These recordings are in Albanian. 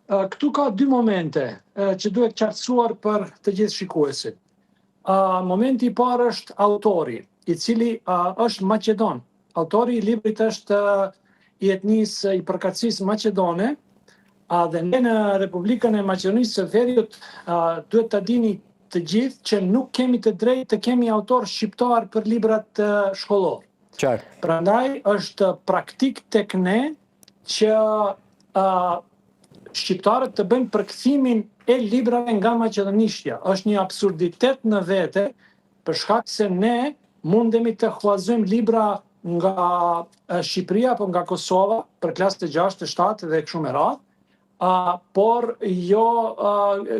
Këtu ka dy momente që duhet qartësuar për të gjithë shikuesit. Momenti I parë është autori, I cili është Maqedon. Autori I librit është I etnisë I përkatësisë maqedone, dhe ne në Republikën e Maqedonisë së Veriut duhet ta dini të gjithë që nuk kemi të drejtë të kemi autor shqiptar për librat shkollor. Qartë. Prandaj është praktik tek ne që shqiptarët të bëjnë përkthimin e librave nga maqedonishtja. Është një absurditet në vete, për shkak se ne mundemi të huazojmë libra nga Shqipëria apo nga Kosova për klasë të 6, të 7 dhe kështu me radhë. Por jo,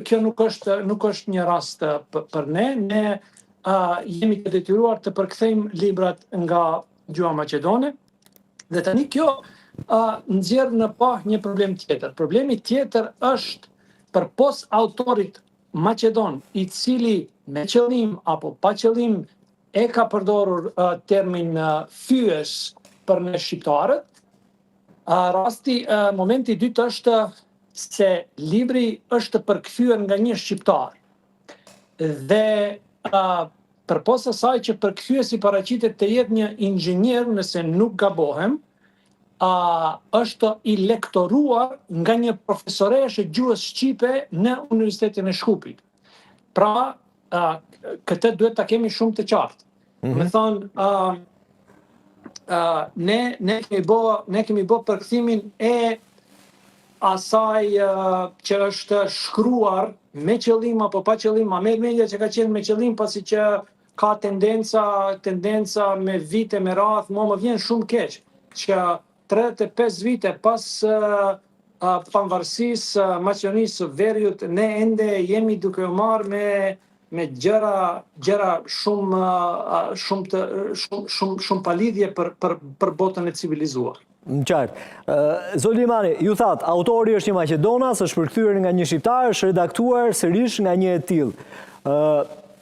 kjo nuk është një rast për ne. Ne jemi të detyruar të përkthejmë librat nga gjuha maqedone. Dhe tani kjo nxjerr në pah një problem tjetër. Problemi tjetër është përpos autorit maqedon, I cili me qëllim apo pa qëllim e ka përdorur termin fyes për ne shqiptarët. Momenti I dytë është se libri është përkthyer nga një shqiptar. Dhe përpos asaj që përkthyesi paraqitet të jetë një inxhinier, nëse nuk gabohem, është I lektoruar nga një profesoreshe gjuhës shqipe në Universitetin e Shkupit. Pra, këtë duhet ta kemi shumë të qartë. Me thonë, ne kemi bë përkthimin e asaj që është shkruar me qëllim apo pa qëllim, me media që ka qenë me qëllim, pasi që ka tendenca me vite me radhë, më vjen shumë keq që 35 vite pas pavarësisë Maqedonisë së Veriut, ne ende jemi duke u marrë me gjëra shumë palidhje për botën e civilizuar. Në qartë. Zolimani, ju thatë, autori është një Maqedonas, është përkthyer nga një shqiptar, është redaktuar sërish nga një e tillë.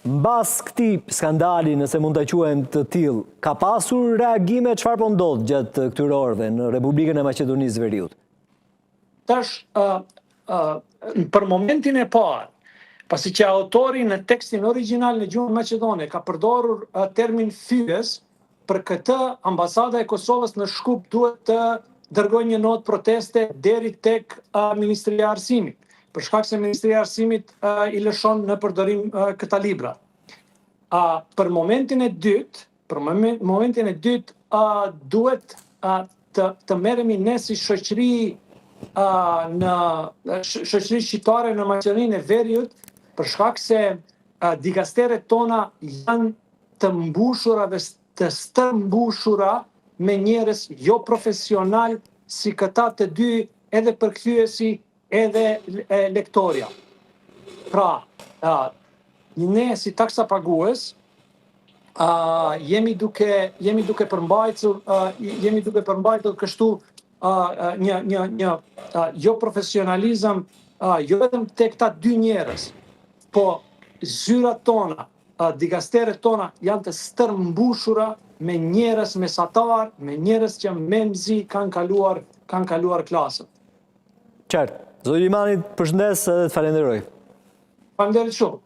Mbas këtij skandali, nëse mund ta quajmë të tillë, ka pasur reagime, çfarë po ndodh gjatë këtyre orëve në Republikën e Maqedonisë së Veriut? Tash, për momentin e parë, pasi që autori në tekstin origjinal në gjuhën maqedone ka përdorur termin fyes, për këtë ambasada e Kosovës në Shkup duhet të dërgojë një notë proteste deri tek Ministria e Arsimit, për shkak se Ministria e Arsimit I lëshon në përdorim këta libra. Për momentin e dytë, duhet të merremi ne si shoqëri shoqëri shqiptare në Maqedoninë e Veriut, për shkak se dikasteret tona janë të mbushura dhe të stërmbushura me njerëz jo profesional si këta të dy, edhe përkthyesi edhe lektoria. Pra, ne si taksapagues jemi duke përmbajtur kështu një jo profesionalizëm, jo vetëm tek këta dy njerëz, po zyrat tona, dikasteret tona janë të stërmbushura me njerëz mesatar, me njerëz që memzi kanë kaluar klasën. Qartë. Zolimani, përshëndes dhe të falenderoj. Faleminderit shumë.